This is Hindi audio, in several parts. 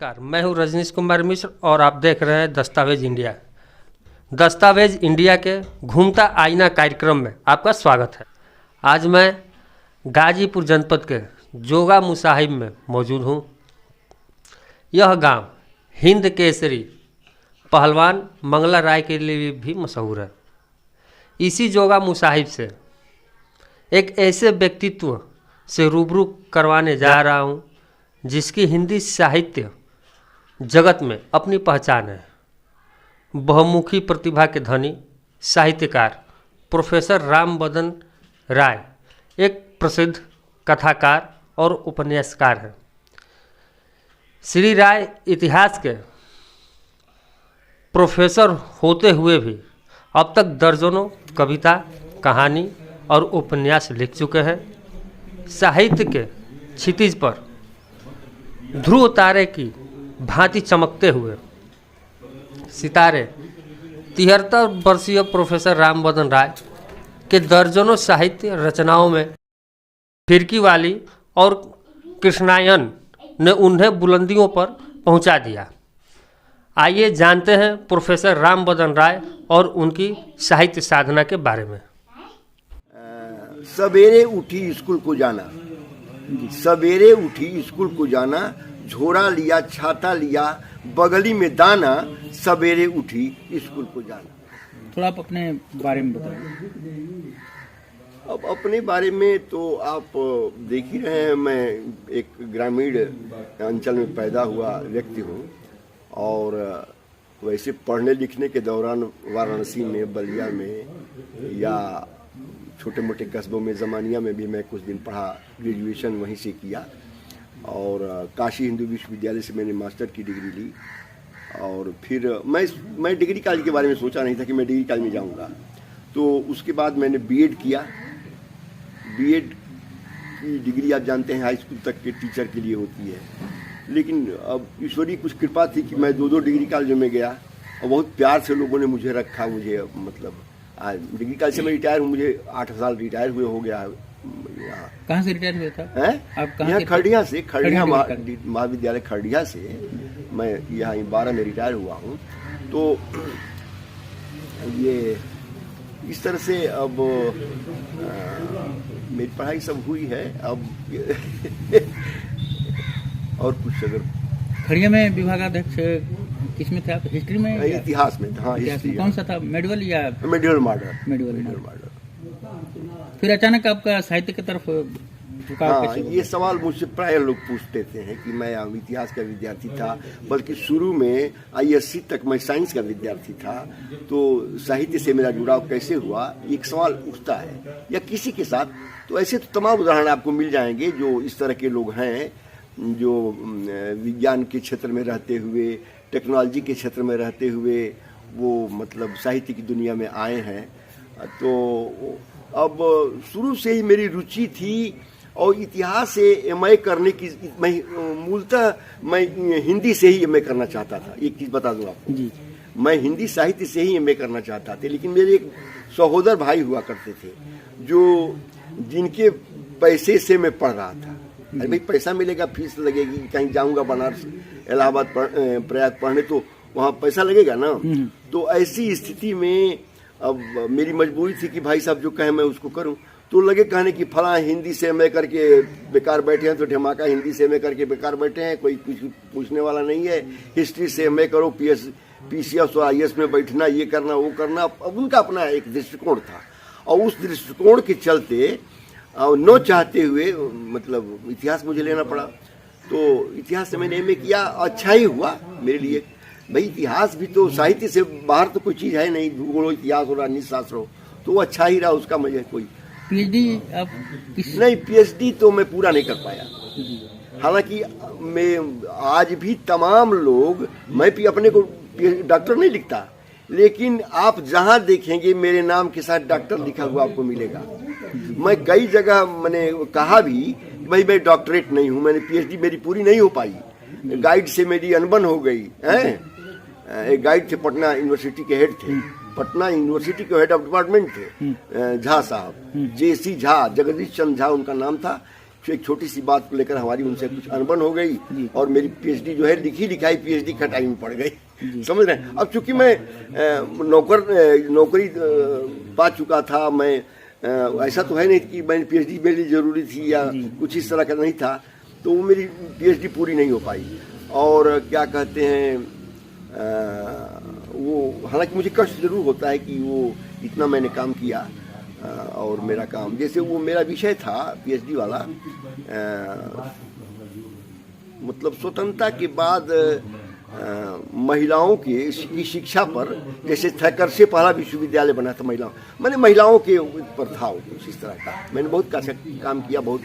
नमस्कार, मैं हूं रजनीश कुमार मिश्र और आप देख रहे हैं दस्तावेज इंडिया। दस्तावेज इंडिया के घूमता आईना कार्यक्रम में आपका स्वागत है। आज मैं गाजीपुर जनपद के जोगा मुसाहिब में मौजूद हूं। यह गांव हिंद केसरी पहलवान मंगला राय के लिए भी मशहूर है। इसी जोगा मुसाहिब से एक ऐसे व्यक्तित्व से रूबरू करवाने जा रहा हूं जिसकी हिंदी साहित्य जगत में अपनी पहचान है। बहुमुखी प्रतिभा के धनी साहित्यकार प्रोफेसर रामबदन राय एक प्रसिद्ध कथाकार और उपन्यासकार हैं। श्री राय इतिहास के प्रोफेसर होते हुए भी अब तक दर्जनों कविता, कहानी और उपन्यास लिख चुके हैं। साहित्य के क्षितिज पर ध्रुव तारे की भांति चमकते हुए सितारे 73 वर्षीय प्रोफेसर रामबदन राय के दर्जनों साहित्य रचनाओं में फिरकी वाली और कृष्णायन ने उन्हें बुलंदियों पर पहुंचा दिया। आइए जानते हैं प्रोफेसर रामबदन राय और उनकी साहित्य साधना के बारे में। सवेरे उठी स्कूल को जाना, सवेरे उठी स्कूल को जाना, झोरा लिया, छाता लिया, बगली में दाना, सवेरे उठी स्कूल को जाना। थोड़ा आप अपने बारे में बताइए। अब अपने बारे में तो आप देख ही रहे हैं, मैं एक ग्रामीण अंचल में पैदा हुआ व्यक्ति हूँ और वैसे पढ़ने लिखने के दौरान वाराणसी में, बलिया में या छोटे मोटे कस्बों में, जमानिया में भी मैं कुछ दिन पढ़ा। ग्रेजुएशन वहीं से किया और काशी हिंदू विश्वविद्यालय से मैंने मास्टर की डिग्री ली। और फिर मैं डिग्री कॉलेज के बारे में सोचा नहीं था कि मैं डिग्री कॉलेज में जाऊंगा। तो उसके बाद मैंने बीएड किया। बीएड की डिग्री आप जानते हैं हाई स्कूल तक के टीचर के लिए होती है, लेकिन अब ईश्वरीय कुछ कृपा थी कि मैं दो डिग्री कॉलेजों में गया और बहुत प्यार से लोगों ने मुझे रखा। मुझे मतलब डिग्री कॉलेज से मैं रिटायर हूँ, मुझे 8 साल रिटायर हुए हो गया है। कहाँ से रिटायर हुए था? आप कहाँ? खरडिया से, खरडिया महाविद्यालय खरडिया से मैं यहाँ 12 में रिटायर हुआ हूँ। तो ये इस तरह से अब मेरी पढ़ाई सब हुई है। अब और कुछ अगर खड़िया में विभागाध्यक्ष किसमें थे आप? हिस्ट्री में? इतिहास में। हाँ, इतिहास में। कौन सा था? मेडिवल या मेडिवल मॉडल? Medieval model. फिर अचानक आपका साहित्य की तरफ झुकाव? हाँ, ये सवाल मुझसे प्राय लोग पूछते थे कि मैं इतिहास का विद्यार्थी था, बल्कि शुरू में ISC तक मैं साइंस का विद्यार्थी था। तो साहित्य से मेरा जुड़ाव कैसे हुआ, एक सवाल उठता है या किसी के साथ। तो ऐसे तो तमाम उदाहरण आपको मिल जाएंगे जो इस तरह के लोग हैं, जो विज्ञान के क्षेत्र में रहते हुए, टेक्नोलॉजी के क्षेत्र में रहते हुए वो मतलब साहित्य की दुनिया में आए हैं। तो अब शुरू से ही मेरी रुचि थी और इतिहास से MA करने की, मैं मूलतः मैं हिंदी से ही MA करना चाहता था। एक चीज़ बता दूं आपको जी, मैं हिंदी साहित्य से ही MA करना चाहता था, लेकिन मेरे एक सहोदर भाई हुआ करते थे जो जिनके पैसे से मैं पढ़ रहा था। अरे भाई, पैसा मिलेगा, फीस लगेगी, कहीं जाऊंगा बनारस, इलाहाबाद, प्रयाग पढ़ने, तो वहाँ पैसा लगेगा ना। तो ऐसी स्थिति में अब मेरी मजबूरी थी कि भाई साहब जो कहें मैं उसको करूं। तो लगे कहने कि फला हिंदी से MA करके बेकार बैठे हैं, तो ढमाका हिंदी से MA करके बेकार बैठे हैं, कोई कुछ पूछने वाला नहीं है। हिस्ट्री से MA करो, PCS और IS में बैठना, ये करना वो करना। अब उनका अपना एक दृष्टिकोण था और उस दृष्टिकोण के चलते न चाहते हुए मतलब इतिहास मुझे लेना पड़ा। तो इतिहास से मैंने MA किया, अच्छा ही हुआ मेरे लिए। भाई, इतिहास भी तो साहित्य से बाहर तो कोई चीज़ है नहीं। भूगोल हो, इतिहास हो, राजनीति शास्त्र हो, तो वो अच्छा ही रहा, उसका मुझे कोई PhD आप नहीं। PhD तो मैं पूरा नहीं कर पाया। हालांकि मैं आज भी तमाम लोग, मैं भी अपने को डॉक्टर नहीं लिखता, लेकिन आप जहां देखेंगे मेरे नाम के साथ डॉक्टर लिखा हुआ आपको मिलेगा। मैं कई जगह मैंने कहा भी भाई मैं डॉक्टरेट नहीं हूं, मैंने PhD मेरी पूरी नहीं हो पाई। गाइड से मेरी अनबन हो गई है। एक गाइड थे, पटना यूनिवर्सिटी के हेड थे, पटना यूनिवर्सिटी के हेड ऑफ डिपार्टमेंट थे झा साहब, JC झा, जगदीश चंद्र झा उनका नाम था। एक छोटी सी बात को लेकर हमारी उनसे कुछ अनबन हो गई और मेरी पीएचडी जो है लिखी लिखाई पीएचडी खटाई में पड़ गई। समझ रहे हैं। अब चूंकि मैं नौकरी पा चुका था, मैं ऐसा तो है नहीं कि मैंने पीएचडी मेरे लिए जरूरी थी या कुछ इस तरह का नहीं था, तो वो मेरी पीएचडी पूरी नहीं हो पाई। और क्या कहते हैं, वो हालांकि मुझे कष्ट जरूर होता है कि वो इतना मैंने काम किया और मेरा काम, जैसे वो मेरा विषय था पीएचडी वाला, मतलब स्वतंत्रता के बाद महिलाओं की शिक्षा पर, जैसे थैकर से पहला विश्वविद्यालय बना था महिलाओं के ऊपर था कुछ इस तरह का। मैंने बहुत काम किया, बहुत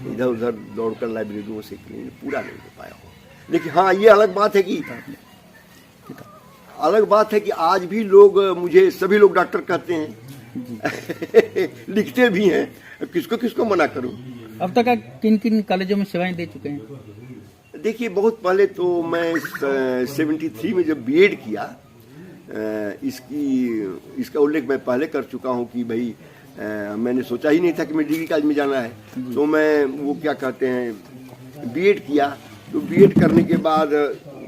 इधर उधर दौड़कर लाइब्रेरियों से, पूरा नहीं हो पाया हो। लेकिन हाँ, ये अलग बात है कि आज भी लोग मुझे, सभी लोग डॉक्टर कहते हैं लिखते भी हैं, किसको मना करूं। अब तक आप किन किन कॉलेजों में सेवाएं दे चुके हैं? देखिए, बहुत पहले तो मैं 73 में जब बीएड किया, इसका उल्लेख मैं पहले कर चुका हूं कि भाई मैंने सोचा ही नहीं था कि मैं डिग्री कॉलेज में जाना है, तो मैं वो क्या कहते हैं बीएड किया। तो बीएड करने के बाद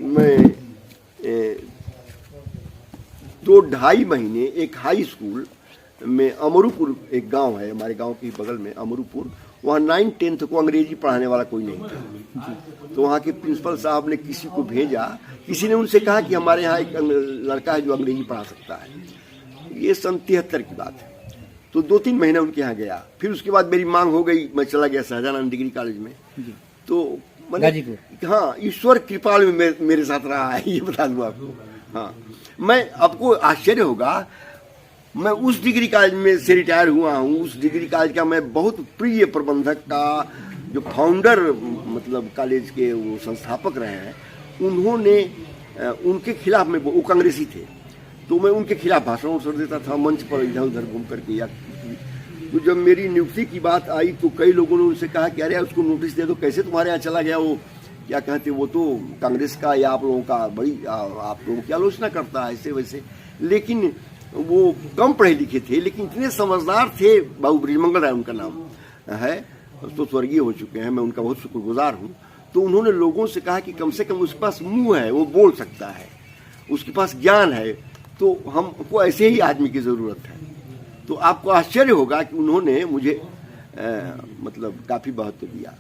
मैं 2-2.5 महीने एक हाई स्कूल में, अमरूपुर एक गांव है हमारे गांव के बगल में अमरूपुर, वहाँ 9-10 को अंग्रेजी पढ़ाने वाला कोई नहीं था। तो वहाँ के प्रिंसिपल साहब ने किसी को भेजा, किसी ने उनसे कहा कि हमारे यहाँ एक लड़का है जो अंग्रेजी पढ़ा सकता है। ये सन 73 की बात है। तो 2-3 महीने उनके यहाँ गया, फिर उसके बाद मेरी मांग हो गई, मैं चला गया सहजानंद डिग्री कॉलेज में। तो मैंने, हाँ, ईश्वर कृपाल में मेरे साथ रहा है, ये बता दूं आपको। हाँ, मैं, आपको आश्चर्य होगा, मैं उस डिग्री कॉलेज में से रिटायर हुआ हूँ। उस डिग्री कॉलेज का मैं बहुत प्रिय प्रबंधक का जो फाउंडर, मतलब कॉलेज के वो संस्थापक रहे हैं, उन्होंने उनके खिलाफ में, वो कांग्रेसी थे, तो मैं उनके खिलाफ भाषण कर देता था मंच पर इधर उधर घूम करके। या तो जब मेरी नियुक्ति की बात आई तो कई लोगों ने उनसे कहा कि अरे उसको नोटिस दे दो, कैसे तुम्हारे यहाँ चला गया, वो क्या कहते, वो तो कांग्रेस का या आप लोगों का बड़ी, आप लोगों की आलोचना करता है ऐसे वैसे। लेकिन वो कम पढ़े लिखे थे, लेकिन इतने समझदार थे। बाबू ब्रिजमंगल राय उनका नाम है, तो स्वर्गीय हो चुके हैं, मैं उनका बहुत शुक्रगुजार हूँ। तो उन्होंने लोगों से कहा कि कम से कम उसके पास मुंह है, वो बोल सकता है, उसके पास ज्ञान है, तो हमको ऐसे ही आदमी की जरूरत है। तो आपको आश्चर्य होगा कि उन्होंने मुझे मतलब काफी महत्व दिया।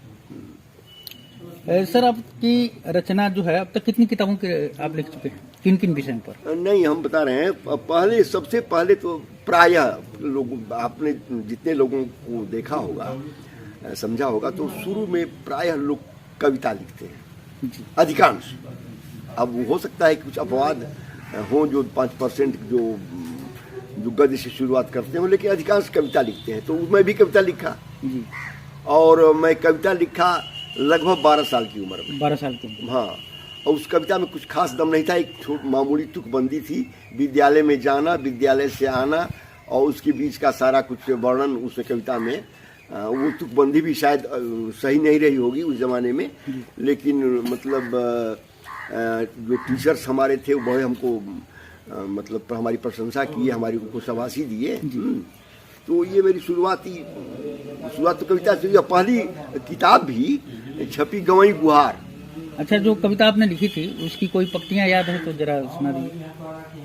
सर, आपकी रचना जो है, अब तक कितनी किताबों के आप लिख चुके हैं, किन किन विषयों पर? नहीं, हम बता रहे हैं, पहले, सबसे पहले तो प्रायः लोगों, आपने जितने लोगों को देखा होगा, समझा होगा, तो शुरू में प्रायः लोग कविता लिखते हैं, अधिकांश। अब हो सकता है कि कुछ अपवाद हो जो 5% जो गद्य से शुरुआत करते हो, लेकिन अधिकांश कविता लिखते हैं। तो मैं भी कविता लिखा, और मैं कविता लिखा लगभग 12 साल की उम्र में। 12 साल की? हाँ। और उस कविता में कुछ खास दम नहीं था, एक मामूली तुकबंदी थी, विद्यालय में जाना, विद्यालय से आना, और उसके बीच का सारा कुछ वर्णन उस कविता में। वो तुकबंदी भी शायद सही नहीं रही होगी उस जमाने में, लेकिन मतलब जो टीचर्स हमारे थे वो बहुत हमको मतलब हमारी प्रशंसा की, हमारी उनको शाबाशी दिए। तो ये मेरी शुरुआत तो कविता से। पहली किताब भी छपी गवई गुहार। अच्छा, जो कविता आपने लिखी थी उसकी कोई पंक्तियां याद है तो जरा सुना दीजिए।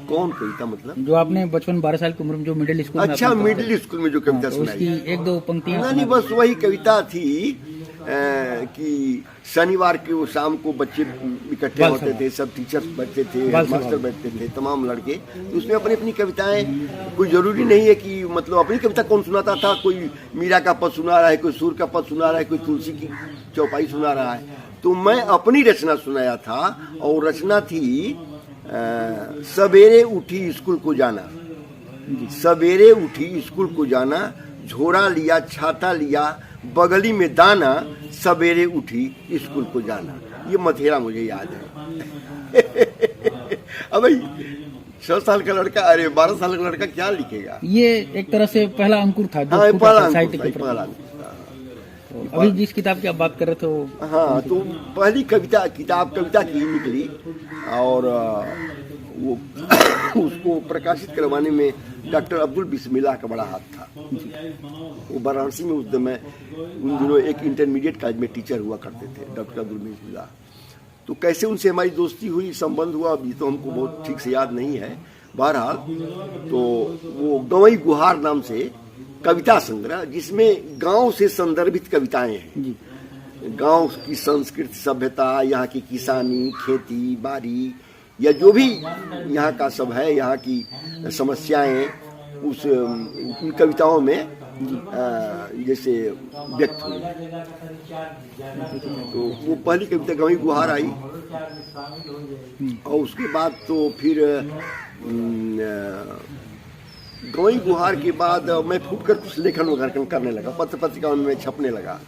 कौन कविता? मतलब जो आपने बचपन 12 साल की उम्र में जो मिडिल स्कूल में? अच्छा, मिडिल स्कूल में जो कविता सुनाई, उसकी 1-2 पंक्तियां? नहीं, बस वही कविता थी कि शनिवार के वो शाम को बच्चे इकट्ठे होते थे, सब टीचर्स बैठते थे, मास्टर बैठते थे, तमाम लड़के। तो उसमें अपनी अपनी कविताएं, कोई जरूरी नहीं है कि मतलब अपनी कविता कौन सुनाता था, कोई मीरा का पद सुना रहा है, कोई सूर का पद सुना रहा है, कोई तुलसी की चौपाई सुना रहा है। तो मैं अपनी रचना सुनाया था, और रचना थी सवेरे उठी स्कूल को जाना, सवेरे उठी स्कूल को जाना, झोरा लिया छाता लिया, बगली में दाना, सवेरे उठी स्कूल को जाना। ये मथेरा मुझे याद है। अब भाई 6 साल का लड़का, अरे 12 साल का लड़का क्या लिखेगा? ये एक तरह से पहला अंकुर था, हाँ, साहित्य के पहला अंकुर था। अभी जिस किताब की आप बात कर रहे थे वो, हाँ, तो पहली कविता की ही निकली, और वो उसको प्रकाशित करवाने में डॉक्टर अब्दुल बिस्मिल्लाह का बड़ा हाथ था। वो वाराणसी में उस समय उन दिनों एक इंटरमीडिएट कॉलेज में टीचर हुआ करते थे डॉक्टर अब्दुल बिस्मिल्लाह। तो कैसे उनसे हमारी दोस्ती हुई, संबंध हुआ, अभी तो हमको बहुत ठीक से याद नहीं है। बहरहाल तो वो गवई गुहार नाम से कविता संग्रह, जिसमें गांव से संदर्भित कविताएं हैं, गांव की संस्कृति, सभ्यता, यहाँ की किसानी, खेती बाड़ी या जो भी यहाँ का सब है, यहाँ की समस्याएं उस उन कविताओं में जैसे व्यक्त हुई। तो वो पहली कविता गवई गुहार आई और उसके बाद तो फिर गवई गुहार के बाद मैं फूट कर कुछ लेखन वगैरह करने लगा, पत्र पत्रिकाओं में छपने लगा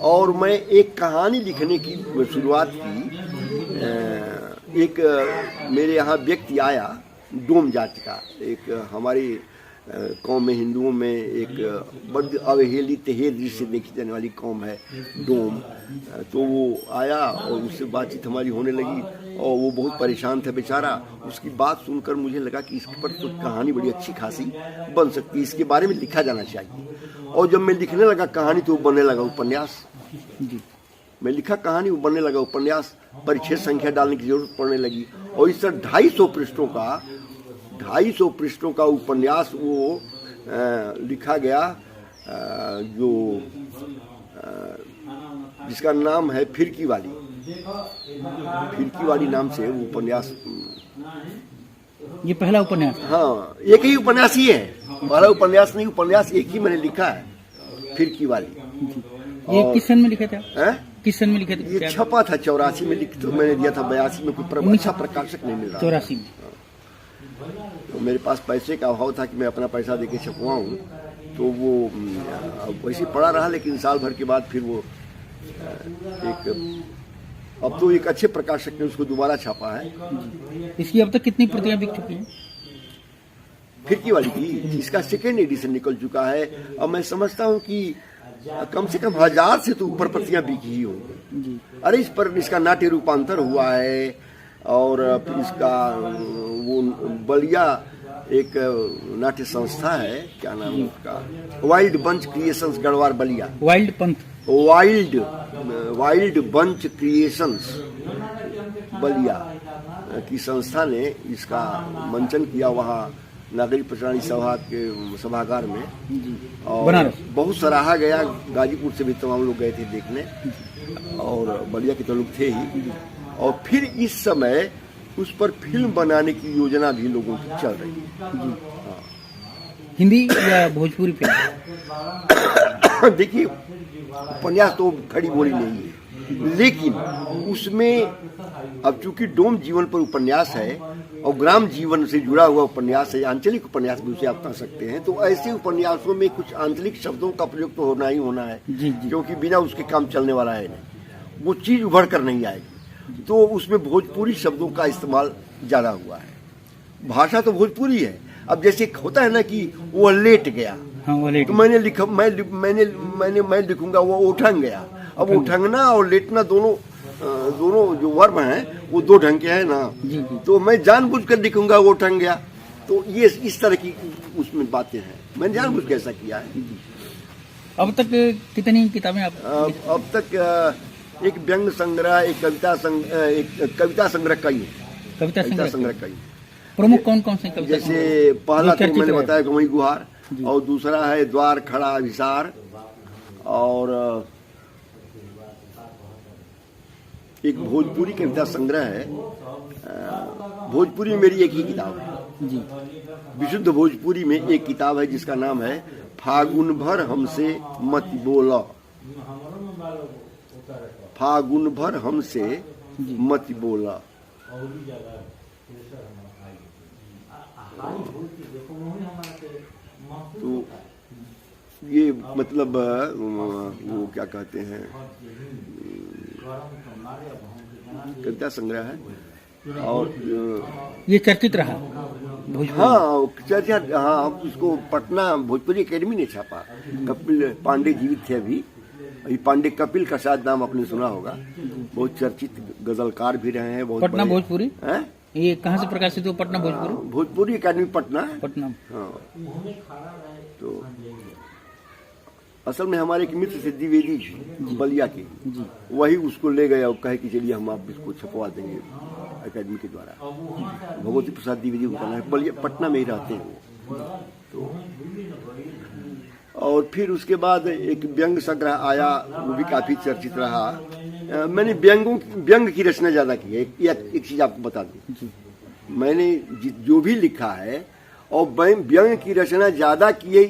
और मैं एक कहानी लिखने की शुरुआत की। एक मेरे यहाँ व्यक्ति आया, डोम जाति का, एक हमारी कौम में, हिंदुओं में एक बड़ी अवहेलित तहेर से देखी जाने वाली कौम है डोम। तो वो आया और उससे बातचीत हमारी होने लगी और वो बहुत परेशान था बेचारा। उसकी बात सुनकर मुझे लगा कि इसके पर तो कहानी बड़ी अच्छी खासी बन सकती है, इसके बारे में लिखा जाना चाहिए। और जब मैं लिखने लगा कहानी तो वो बनने लगा उपन्यास। मैं लिखा कहानी, वो बनने लगा उपन्यास, परिच्छेद संख्या डालने की जरूरत पड़ने लगी और इस तरह 250 पृष्ठों का उपन्यास वो लिखा गया, जो जिसका नाम है फिरकी वाली नाम से वो उपन्यास। ये पहला उपन्यास? हाँ, एक ही उपन्यास ही है, पहला उपन्यास नहीं, उपन्यास एक ही मैंने लिखा है, फिरकी वाली। ये किस सन में लिखा था? किस सन में लिखा था? ये छपा था 84 में, लिख तो मैंने दिया था 82 में, कोई अच्छा प्रकाशक नहीं मिल रहा। 84 में। तो मेरे पास पैसे का अभाव था कि मैं अपना पैसा देके छपवाऊँ, तो वो वैसे पड़ा रहा। लेकिन साल भर के बाद फिर वो अब तो एक अच्छे प्रकाशक ने उसको दोबारा छापा है। इसकी अब तक कितनी प्रतियां बिक चुकी हैं? फिरकी वाली की इसका सेकेंड एडिशन निकल चुका है। अब मैं समझता हूँ कि कम से कम 1000 से तो ऊपर प्रतियां बिकी ही होंगी। अरे इस पर इसका नाट्य रूपांतर हुआ है और फिर इसका वो बलिया एक नाट्य संस्था है, क्या नाम है उसका, wild bunch creations Garhwar Ballia. Wild bunch creations Ballia की संस्था ने इसका मंचन किया वहाँ नागरिक प्रसारणी सभा के सभागार में और बहुत सराहा गया। गाजीपुर से भी तमाम लोग गए थे देखने और बलिया के तो लोग थे ही। और फिर इस समय उस पर फिल्म बनाने की योजना भी लोगों की चल रही है। हाँ। हिंदी या भोजपुरी फिल्म? देखिए, उपन्यास तो खड़ी बोली नहीं है, लेकिन उसमें अब चूंकि डोम जीवन पर उपन्यास है और ग्राम जीवन से जुड़ा हुआ उपन्यास है, आंचलिक उपन्यास भी उसे आप कह सकते हैं, तो ऐसे उपन्यासों में कुछ आंचलिक शब्दों का प्रयोग तो होना ही होना है, क्योंकि बिना उसके काम चलने वाला है नहीं, वो चीज उभर कर नहीं आएगी। तो उसमें भोजपुरी शब्दों का इस्तेमाल ज्यादा हुआ है। भाषा तो भोजपुरी है। अब जैसे होता है ना कि वो लेट गया, हाँ, वो लेट, तो मैंने लिखा, मैं लिखूंगा वो उठंग गया। अब उठंगना और लेटना दोनों जो वर्ब हैं वो दो ढंग के हैं ना, तो मैं जानबूझकर लिखूंगा वो उठंग गया। तो ये इस तरह की उसमें बातें हैं, मैंने जानबूझ के ऐसा किया है। अब तक कितनी किताबें आप? अब तक एक व्यंग संग्रह, एक कविता संग्रह कई है। कविता संग्रह कई। प्रमुख कौन कौन से कविता? जैसे पहला तो मैंने बताया गवई गुहार, और दूसरा है द्वार खड़ा अभिसार, और एक भोजपुरी कविता संग्रह है। भोजपुरी में मेरी एक ही किताब है जी, विशुद्ध भोजपुरी में एक किताब है जिसका नाम है फागुन भर हमसे मत बोला। फागुन भर हमसे मत बोला। तो ये मतलब वो क्या कहते हैं, कविता संग्रह है और ये चर्चित रहा। हाँ चर्चा, हाँ उसको पटना भोजपुरी एकेडमी ने छापा। कपिल पांडे जीवित थे अभी पांडे, कपिल का शायद नाम आपने सुना होगा, बहुत चर्चित गजलकार भी रहे हैं। बहुत पटना भोजपुरी ये कहाँ से प्रकाशित हुआ? पटना भोजपुरी? भोजपुरी अकादमी पटना। पटना। हाँ, तो असल में हमारे एक मित्र से द्विवेदी जी बलिया के, वही उसको ले गया और कहे कि चलिए हम आप इसको छपवा देंगे अकादमी के द्वारा। भगवती प्रसाद द्विवेदी उनका नाम है, बलिया पटना में ही रहते हैं वो। तो और फिर उसके बाद एक व्यंग संग्रह आया, वो भी काफी चर्चित रहा। मैंने व्यंग की रचना ज्यादा की है। एक चीज आपको बता दूं, मैंने जो भी लिखा है और व्यंग की रचना ज्यादा की है,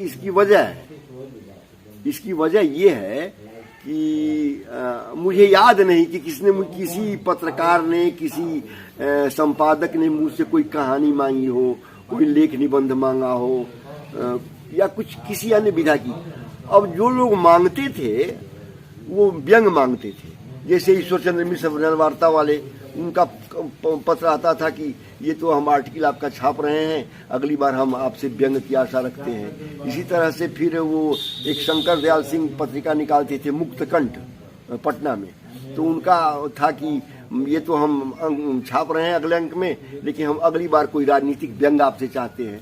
इसकी वजह ये है कि मुझे याद नहीं कि किसी पत्रकार ने, किसी संपादक ने मुझसे कोई कहानी मांगी हो, कोई लेख निबंध मांगा हो, या कुछ किसी अन्य विधा की। अब जो लोग मांगते थे वो व्यंग मांगते थे। जैसे ईश्वर चंद्र मिश्र वार्ता वाले, उनका पत्र आता था कि ये तो हम आर्टिकल आपका छाप रहे हैं, अगली बार हम आपसे व्यंग की आशा रखते हैं। इसी तरह से फिर वो एक शंकर दयाल सिंह पत्रिका निकालते थे, मुक्तकंठ, पटना में। तो उनका था कि ये तो हम छाप रहे हैं अगले अंक में, लेकिन हम अगली बार कोई राजनीतिक व्यंग आपसे चाहते हैं।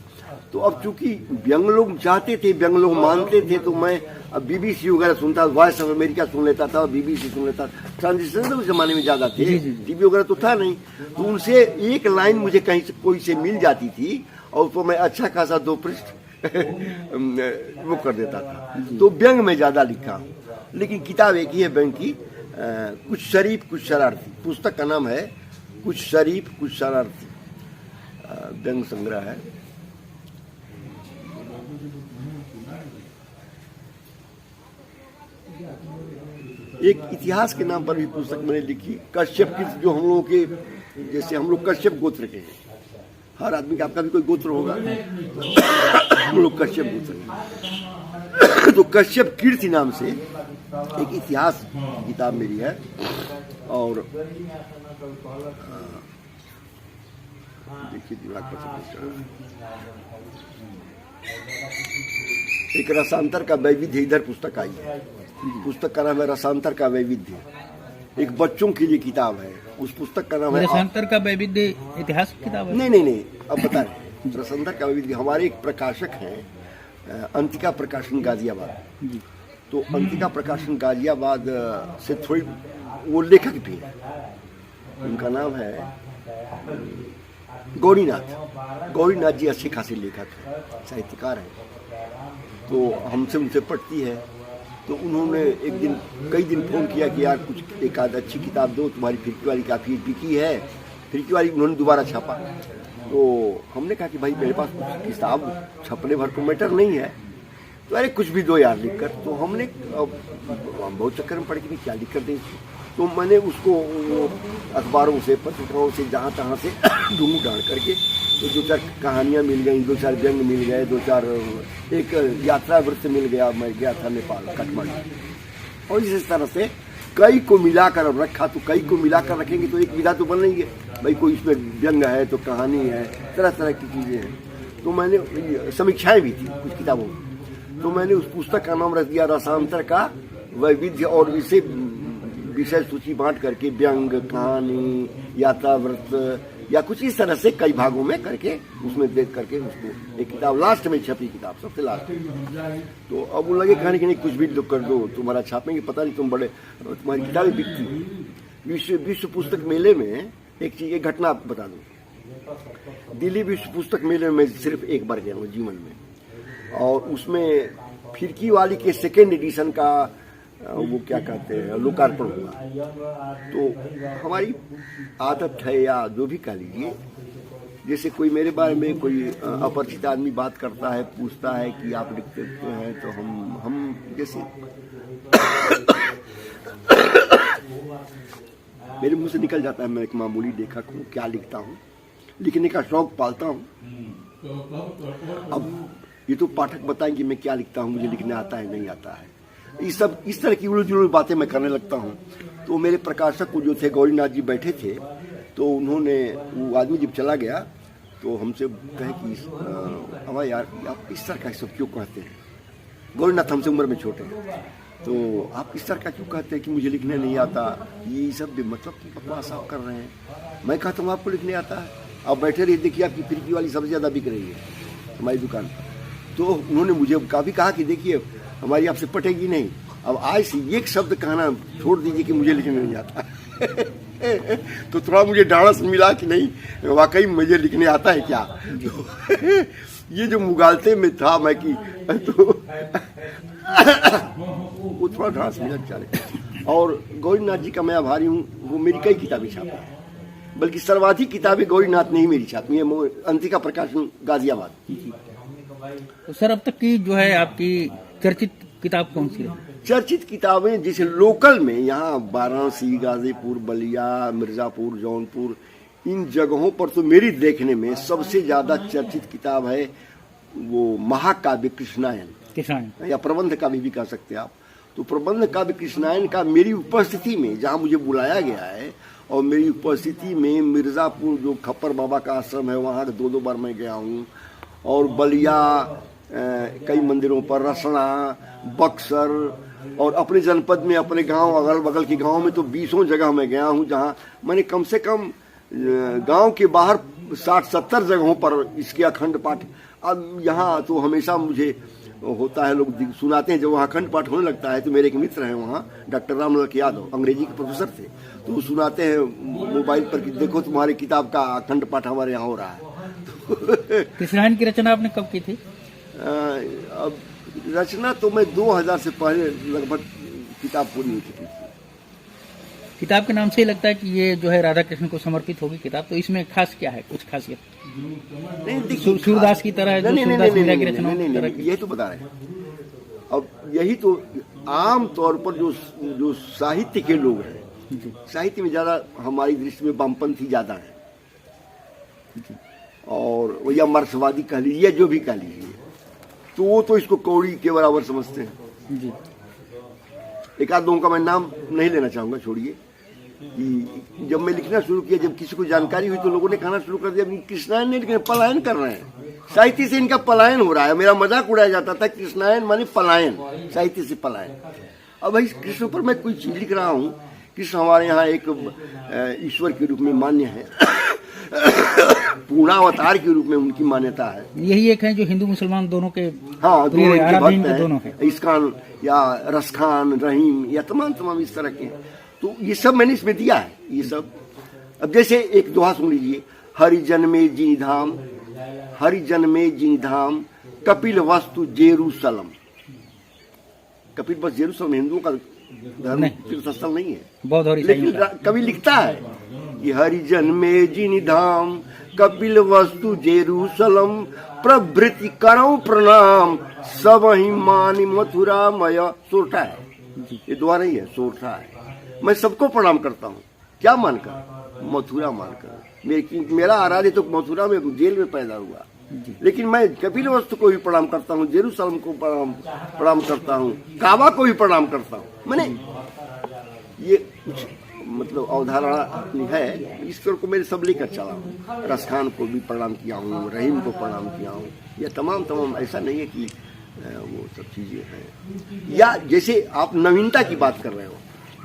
तो अब चूंकि व्यंग लोग चाहते थे, व्यंग लोग मानते थे, तो मैं अब बीबीसी वगैरह सुनता, वॉइस ऑफ अमेरिका सुन लेता था, बीबीसी सुन लेता। ट्रांजिशन तो उस जमाने में ज्यादा थे, टीवी वगैरह तो था नहीं। तो उनसे एक लाइन मुझे कहीं से कोई से मिल जाती थी और तो मैं अच्छा खासा 2 पृष्ठ वो कर देता था। तो व्यंग में ज्यादा लिखा, लेकिन किताब एक ही है व्यंग की, कुछ शरीफ कुछ शरारती। पुस्तक का नाम है कुछ शरीफ कुछ शरारती, व्यंग संग्रह है। एक इतिहास के नाम पर भी पुस्तक मैंने लिखी, कश्यप की, जो हम लोगों के, जैसे हम लोग कश्यप गोत्र के हैं, हर आदमी का आपका भी कोई गोत्र होगा, हम लोग कश्यप गोत्र हैं। तो कश्यप कीर्ति नाम से एक इतिहास की किताब मेरी है। और देखिए दिमाग पर एक रसांतर का वैविध्य, इधर पुस्तक आई है। पुस्तक का नाम है रसांतर का वैविध्य, एक बच्चों के लिए किताब है। उस पुस्तक का नाम है रसांतर का वैविध्य इतिहास की किताब है? नहीं, अब बता रहे। रसांतर का वैविध्य, हमारे एक प्रकाशक हैं अंतिका प्रकाशन गाजियाबाद। तो अंतिका प्रकाशन गाजियाबाद से थोड़ी, वो लेखक भी है, उनका नाम है गौरीनाथ जी। अच्छे खासे लेखक हैं, साहित्यकार हैं। तो हमसे उनसे पढ़ती है। तो उन्होंने एक दिन, कई दिन फोन किया कि यार कुछ एक आध अच्छी किताब दो, तुम्हारी फिरकी वाली काफी बिकी है। फिरकी वाली उन्होंने दोबारा छापा। तो हमने कहा कि भाई मेरे पास कुछ किताब छपने भर को मैटर नहीं है, तो अरे कुछ भी दो यार लिख कर। तो हमने बहुत चक्कर में पड़ के क्या लिख कर दें। तो मैंने उसको अखबारों से, पत्रिकाओं से, जहाँ तहाँ से ढूंढ ढांड करके तो 2-4 कहानियाँ मिल गई, 2-4 व्यंग मिल गए, 2-4 एक यात्रा वृत्त मिल गया। मैं गया था नेपाल, काठमांडू। और इस तरह से कई को मिलाकर रखा। तो कई को मिलाकर रखेंगे तो एक विधा तो बन नहीं है भाई, कोई इसमें व्यंग है तो कहानी है, तरह तरह की चीज़ें हैं। तो मैंने समीक्षाएं भी थी कुछ किताबों में। तो मैंने उस पुस्तक का नाम रख दिया रसांतर का वैविध्य, और इसे विषय सूची बांट करके व्यंग, कहानी, यात्रा वृत्त या कुछ इस तरह से कई भागों में करके उसमें देख करके उसको एक किताब लास्ट में छपी, किताब सबसे लास्ट में। तो अब वो लगे कहने कि नहीं कुछ भी कर दो, तुम्हारा छापेंगे, पता नहीं तुम बड़े, तुम्हारी किताबें बिकती। विश्व पुस्तक मेले में एक घटना आपको बता दूं। दिल्ली विश्व पुस्तक मेले में सिर्फ एक बार गया हूँ जीवन में, और उसमें फिरकी वाली के 2nd एडिशन का वो क्या कहते हैं लोकार्पण हुआ। तो हमारी आदत है, या जो भी कह लीजिए, जैसे कोई मेरे बारे में कोई अपरिचित आदमी बात करता है, पूछता है कि आप लिखते हैं, तो हम जैसे मेरे मुंह से निकल जाता है, मैं एक मामूली लेखक हूँ, क्या लिखता हूँ, लिखने का शौक पालता हूँ। अब ये तो पाठक बताएंगे मैं क्या लिखता हूँ, मुझे लिखने आता है नहीं आता है, इस तरह की उलझ जुलझ बातें मैं करने लगता हूँ। तो मेरे प्रकाशक को जो थे गौरीनाथ जी बैठे थे, तो उन्होंने, वो आदमी जब चला गया तो हमसे कहे कि हमारे यार आप इस तरह का सब क्यों कहते हैं। गौरीनाथ हमसे उम्र में छोटे हैं, तो आप इस तरह का क्यों कहते हैं कि मुझे लिखने नहीं आता, ये सब भी मतलब बकवास आप कर रहे हैं। मैं कहता हूँ आपको लिखने आता है, आप बैठे रहिए, देखिए आपकी फिरकी वाली सबसे ज़्यादा बिक रही है हमारी दुकान पर। तो उन्होंने मुझे काफ़ी कहा कि देखिए हमारी आपसे पटेगी नहीं, अब आज से एक शब्द कहना छोड़ दीजिए कि मुझे लिखने नहीं आता। तो थोड़ा मुझे ढाढ़स मिला कि नहीं वाकई मुझे लिखने आता है क्या। तो ये जो मुगालते में था मैं कि तो वो थोड़ा ढाढ़स मिला बेचारे। और गौरीनाथ जी का मैं आभारी हूँ, वो मेरी कई किताबें छापी हैं, बल्कि सर्वाधिक किताबें गौरीनाथ ने ही मेरी छापी है, अंतिका प्रकाशन गाजियाबाद। तो सर अब तक की जो है आपकी चर्चित किताब कौन सी है? चर्चित किताबें जैसे लोकल में यहाँ वाराणसी, गाजीपुर, बलिया, मिर्जापुर, जौनपुर, इन जगहों पर तो मेरी देखने में सबसे ज्यादा चर्चित किताब है वो महाकाव्य कृष्णायन या प्रबंध काव्य भी कह सकते हैं आप। तो प्रबंध काव्य कृष्णायन का मेरी उपस्थिति में जहाँ मुझे बुलाया गया है और मेरी उपस्थिति में मिर्जापुर जो खप्पर बाबा का आश्रम है वहाँ 2-2 बार मैं गया हूँ, और बलिया कई मंदिरों पर, रसना, बक्सर, और अपने जनपद में अपने गांव अगल बगल के गांव में तो 20 जगह मैं गया हूं, जहां मैंने कम से कम गांव के बाहर 60-70 जगहों पर इसके अखंड पाठ। अब यहाँ तो हमेशा मुझे होता है, लोग सुनाते हैं, जब वहाँ अखंड पाठ होने लगता है तो मेरे एक मित्र हैं वहाँ, डॉक्टर रामलक यादव, अंग्रेजी के प्रोफेसर थे, तो वो सुनाते हैं मोबाइल पर कि देखो तुम्हारी किताब का अखंड पाठ हमारे यहाँ हो रहा है। कृष्णायन की रचना आपने कब की थी? अब रचना तो मैं 2000 से पहले लगभग किताब पूरी हो चुकी थी। किताब के नाम से ही लगता है कि ये जो है राधा कृष्ण को समर्पित होगी किताब, तो इसमें खास क्या है, कुछ खासियत? नहीं देखिए, सूरदास की तरह है, यही तो बता रहे हैं। अब यही तो आम तौर पर जो साहित्य के लोग हैं, साहित्य में ज्यादा हमारी दृष्टि में वामपंथी ज्यादा है, और या मार्क्सवादी कह लीजिए, जो भी कह लीजिए, तो वो तो इसको कौड़ी के बराबर समझते हैं जी। एक आध दो का मैं नाम नहीं लेना चाहूंगा, छोड़िए। कि जब मैं लिखना शुरू किया, जब किसी को जानकारी हुई तो लोगों ने कहना शुरू कर दिया कृष्णायन नहीं लिखने, पलायन कर रहे हैं, साहित्य से इनका पलायन हो रहा है। मेरा मजाक उड़ाया जाता था, कृष्णायन माने पलायन, साहित्य से पलायन। अब भाई कृष्ण पर मैं कोई चीज लिख रहा हूँ, कृष्ण हमारे यहाँ एक ईश्वर के रूप में मान्य है, पूर्णावतार के रूप में उनकी मान्यता है। यही एक है जो हिंदू मुसलमान दोनों के, हाँ, दोनों के भक्त दोनों हैं, इस्कान या रसखान, रहीम या तमाम इस तरह के, तो ये सब मैंने इसमें दिया है ये सब। अब जैसे एक दोहा सुन लीजिए, हरिजन में जी धाम, हरिजन में जी धाम, कपिल वस्तु जेरूसलम। कपिल वस्तु जेरूसलम हिंदुओं का धर्म तीर्थ स्थल नहीं है, लेकिन कवि लिखता है कि हरिजन में जिन धाम, कपिल वस्तु जेरूसलम, प्रभृति करो प्रणाम, सब ही मानी मथुरा मय। सोरठा है, ये दुआ नहीं है, सोरठा है। मैं सबको प्रणाम करता हूँ, क्या मानकर? मथुरा मानकर। मेरा आराध्य तो मथुरा में जेल में पैदा हुआ, लेकिन मैं कपिल वस्तु को भी प्रणाम करता हूँ, जेरूसलम को प्रणाम करता हूँ, काबा को भी प्रणाम करता हूँ। मैंने ये कुछ मतलब अवधारणा अपनी है, ईश्वर को मेरे सब लेकर चला हूँ। रसखान को भी प्रणाम किया हूँ, रहीम को प्रणाम किया हूँ, ये तमाम ऐसा नहीं है कि वो सब चीजें हैं। या जैसे आप नवीनता की बात कर रहे हो,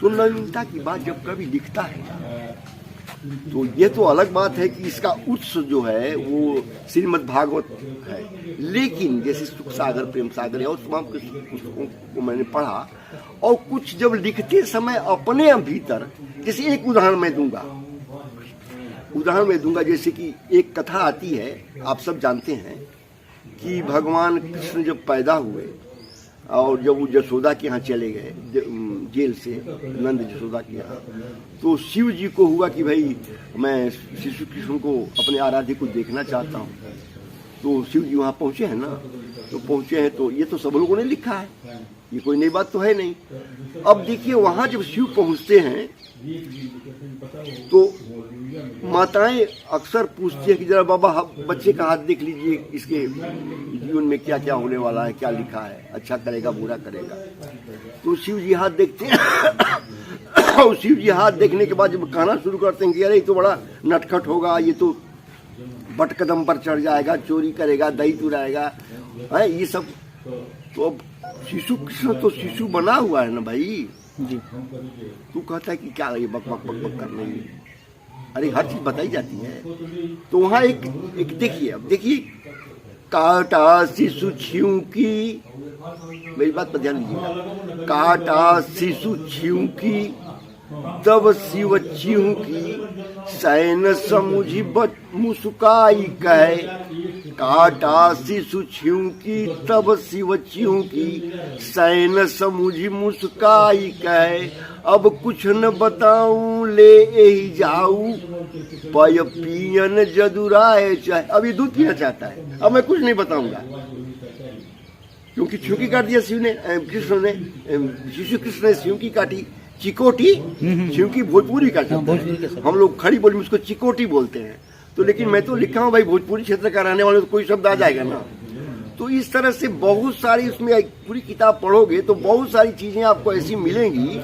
तो नवीनता की बात जब कभी लिखता है तो ये तो अलग बात है कि इसका उत्स जो है वो श्रीमद् भागवत है, लेकिन जैसे सुख सागर, प्रेम सागर और तमाम पुस्तकों को मैंने पढ़ा, और कुछ जब लिखते समय अपने भीतर, जैसे एक उदाहरण मैं दूंगा, जैसे कि एक कथा आती है, आप सब जानते हैं कि भगवान कृष्ण जब पैदा हुए और जब वो जसोदा के यहाँ चले गए जेल से, नंद जसोदा के यहाँ, तो शिव जी को हुआ कि भाई मैं शिशु कृष्ण को, अपने आराध्य को देखना चाहता हूँ। तो शिव जी वहाँ पहुँचे हैं ना, तो पहुँचे हैं, तो ये तो सब लोगों ने लिखा है, ये कोई नई बात तो है नहीं। अब देखिए वहाँ जब शिव पहुँचते हैं तो माताएं अक्सर पूछती है कि जरा बाबा बच्चे का हाथ देख लीजिए, इसके जीवन में क्या क्या होने वाला है, क्या लिखा है, अच्छा करेगा बुरा करेगा। तो शिव जी हाथ देखते हैं और शिव जी हाथ देखने के बाद जब कहना शुरू करते हैं कि अरे ये तो बड़ा नटखट होगा, ये तो बट कदम पर चढ़ जाएगा, चोरी करेगा, दही चुराएगा, ये सब। तो अब शिशु कृष्ण तो शिशु बना हुआ है ना भाई जी, तू कहता है कि क्या ये बक बक बक बक कर रही है। अरे हर चीज बताई जाती है। तो वहाँ एक देखिए, अब देखिए, काटा शिशु छिऊ की, मेरी बात पर ध्यान दीजिएगा, काटा शिशु छिऊ की तब शिव छिऊ की सैन समुझी मुस्काई कहे, काटा शिशु छिऊ की तब शिव छिऊ की सैन समुझी मुस्काई कहे, अब कुछ न बताऊं ले यही जाऊं पय पियन जदुराए चाहे। अब ये दूध पीना चाहता है, अब मैं कुछ नहीं बताऊंगा क्योंकि छिउकी काट दिया शिव ने, कृष्ण ने, शिशु कृष्ण ने छिउकी काटी, चिकोटी, छिउकी भोजपुरी का शब्द है, हम लोग खड़ी बोली में उसको चिकोटी बोलते हैं। तो लेकिन मैं तो लिखा हूँ भाई भोजपुरी क्षेत्र का रहने वाले तो कोई शब्द आ जाएगा ना। तो इस तरह से बहुत सारी, उसमें पूरी किताब पढ़ोगे तो बहुत सारी चीजें आपको ऐसी मिलेंगी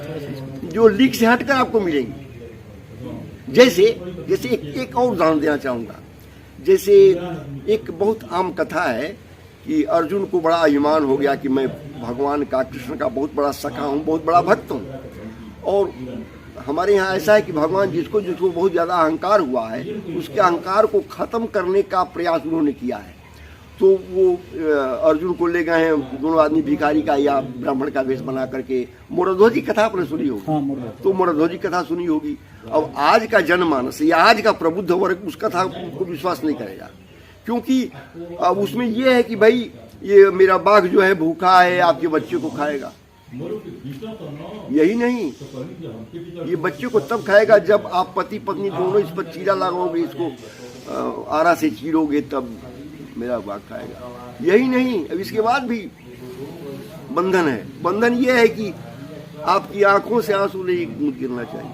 जो लीक से हटकर आपको मिलेंगी। जैसे एक और उदाहरण देना चाहूंगा। जैसे एक बहुत आम कथा है कि अर्जुन को बड़ा अभिमान हो गया कि मैं भगवान का, कृष्ण का बहुत बड़ा सखा हूँ, बहुत बड़ा भक्त हूँ। और हमारे यहाँ ऐसा है कि भगवान जिसको बहुत ज्यादा अहंकार हुआ है, उसके अहंकार को खत्म करने का प्रयास उन्होंने किया है। तो वो अर्जुन को ले गए हैं, दोनों आदमी भिखारी का या ब्राह्मण का वेश बना करके। मोरध्वजी कथा आपने सुनी होगी, तो मोरध्वजी कथा सुनी होगी। अब आज का जनमानस या आज का प्रबुद्ध वर्ग उस कथा को विश्वास नहीं करेगा, क्योंकि अब उसमें यह है कि भाई ये मेरा बाघ जो है भूखा है, आपके बच्चे को खाएगा। यही नहीं, ये बच्चे को तब खाएगा जब आप पति पत्नी दोनों इस पर चीरा लगाओगे, इसको आरा से चीरोगे, तब मेरा बाघ खाएगा। यही नहीं, अब इसके बाद भी बंधन है। बंधन ये है कि आपकी आंखों से आंसू नहीं गिरना चाहिए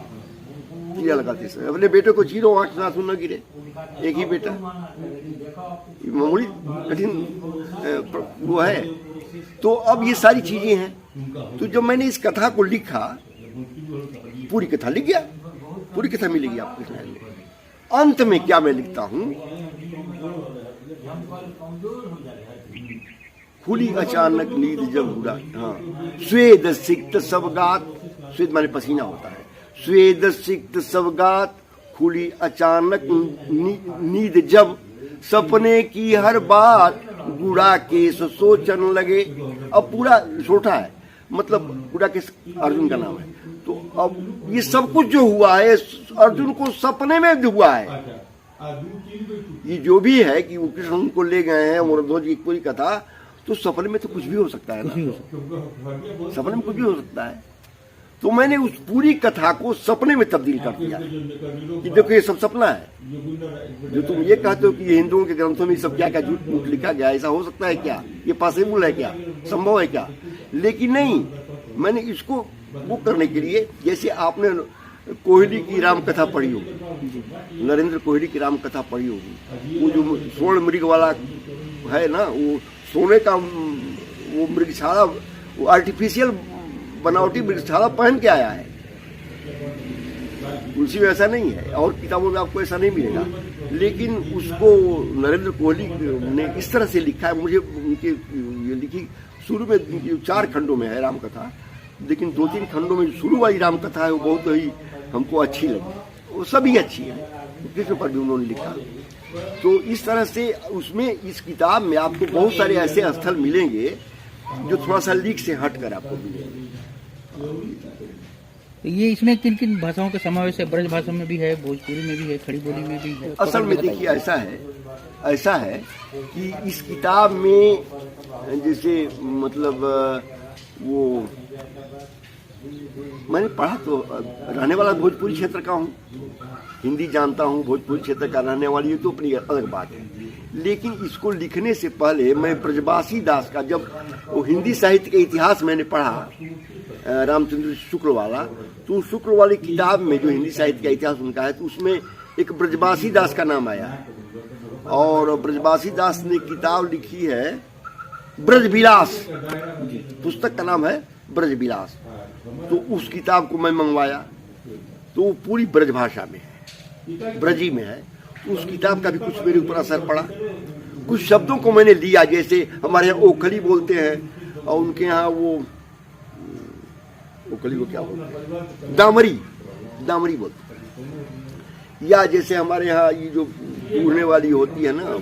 चीरा लगाते समय। अपने बेटे को चीरो, आंख से आंसू न गिरे। एक ही बेटा, मामूली कठिन वो है। तो अब ये सारी चीजें हैं। तो जब मैंने इस कथा को लिखा, पूरी कथा लिख गया, पूरी कथा मिलेगी आपको। अंत में क्या मैं लिखता हूं, खुली अचानक नींद जब उड़ा, हाँ, स्वेद सिक्त सब गात, स्वेद माने पसीना होता है, स्वेद सिक्त सब गात, खुली अचानक नींद जब, सपने की हर बात गुड़ा केस सोचन लगे। अब पूरा छोटा है, मतलब गुड़ा केस अर्जुन का नाम है। तो अब ये सब कुछ जो हुआ है अर्जुन को सपने में हुआ है। ये जो भी है कि वो कृष्ण उनको ले गए हैं, मोरध्वज की पूरी कथा, तो सपने में तो कुछ भी हो सकता है ना, सपने में कुछ भी हो सकता है। तो मैंने उस पूरी कथा को सपने में तब्दील कर दिया कि देखो ये सब सपना है। जो तुम ये कहते हो कि ये हिंदुओं के ग्रंथों में सब क्या क्या झूठ मूठ लिखा गया, ऐसा हो सकता है क्या, ये पॉसिबल है क्या, संभव है क्या? लेकिन नहीं, मैंने इसको वो करने के लिए, जैसे आपने कोहली की राम कथा पढ़ी होगी, नरेंद्र कोहली की राम कथा पढ़ी होगी, वो जो स्वर्ण मृग वाला है ना, वो सोने का वो मृगशाला, वो आर्टिफिशियल बनावटी मृगशाला पहन के आया है। तुलसी में ऐसा नहीं है, और किताबों में आपको ऐसा नहीं मिलेगा। लेकिन उसको नरेंद्र कोहली ने इस तरह से लिखा है। मुझे उनके ये लिखी शुरू में 4 खंडों में है राम कथा, लेकिन 2-3 खंडों में शुरू वाली राम कथा है वो बहुत ही हमको अच्छी लगी। वो सभी अच्छी है, किसी पर भी उन्होंने लिखा। तो इस तरह से उसमें, इस किताब में आपको बहुत सारे ऐसे स्थल मिलेंगे जो थोड़ा सा लीक से हट कर आपको मिलेंगे। तो ये इसमें किन किन भाषाओं का समावेश है? ब्रज भाषा में भी है, भोजपुरी में भी है, खड़ी बोली में भी है? असल में देखिए ऐसा है कि इस किताब में जैसे मतलब वो मैंने पढ़ा तो रहने वाला भोजपुरी क्षेत्र का हूँ, हिंदी जानता हूँ, भोजपुरी क्षेत्र का रहने वाली है तो अपनी अलग बात है। लेकिन इसको लिखने से पहले मैं ब्रजबासी दास का, जब वो हिंदी साहित्य के इतिहास मैंने पढ़ा रामचंद्र शुक्ल वाला, तो शुक्ल वाली किताब में जो हिंदी साहित्य का इतिहास उनका है, तो उसमें एक ब्रजबासी दास का नाम आया है। और ब्रजबासी दास ने किताब लिखी है ब्रजविलास, पुस्तक का नाम है ब्रजविलास। तो उस किताब को मैं मंगवाया, तो वो पूरी ब्रज भाषा में है, ब्रजी में है। तो उस किताब का भी कुछ मेरे ऊपर असर पड़ा। कुछ शब्दों को मैंने लिया, जैसे हमारे यहाँ ओखली बोलते हैं और उनके यहाँ वो ओखली को क्या बोलते हैं, दामरी बोलते हैं। या जैसे हमारे यहाँ ये जो उड़ने वाली होती है ना,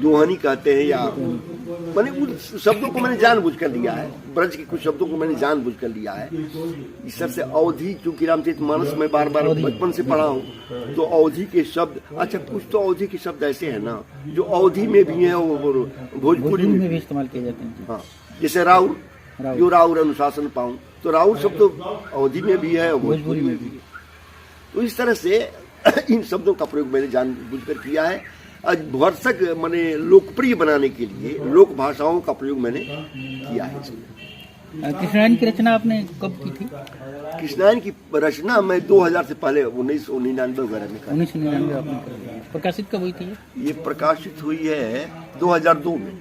दोहनी कहते हैं, या मैंने उन शब्दों को मैंने जानबूझ कर लिया है, ब्रज के कुछ शब्दों को मैंने जानबूझ कर लिया है। इस तरह से अवधि, चूंकि रामचरितमानस में बार बार बचपन से पढ़ा हूँ, तो अवधि के शब्द, अच्छा कुछ तो अवधि के शब्द ऐसे हैं ना जो अवधि में भी हैं, वो भोजपुरी में भी इस्तेमाल किए जाते हैं। हाँ, जैसे राउर, जो राउर अनुशासन पाऊं, तो राउर शब्द तो अवधि में भी है और भोजपुरी में भी है। तो इस तरह से इन शब्दों का प्रयोग मैंने जानबूझ कर किया है। भरसक मैंने लोकप्रिय बनाने के लिए लोक भाषाओं का प्रयोग मैंने किया है इसमें। कृष्णायन की रचना आपने कब की थी? कृष्णायन की रचना मैं 2000 से पहले 1999 वगैरह में कर 1999 आपने कर दिया। प्रकाशित कब हुई थी ये प्रकाशित हुई है 2002 में।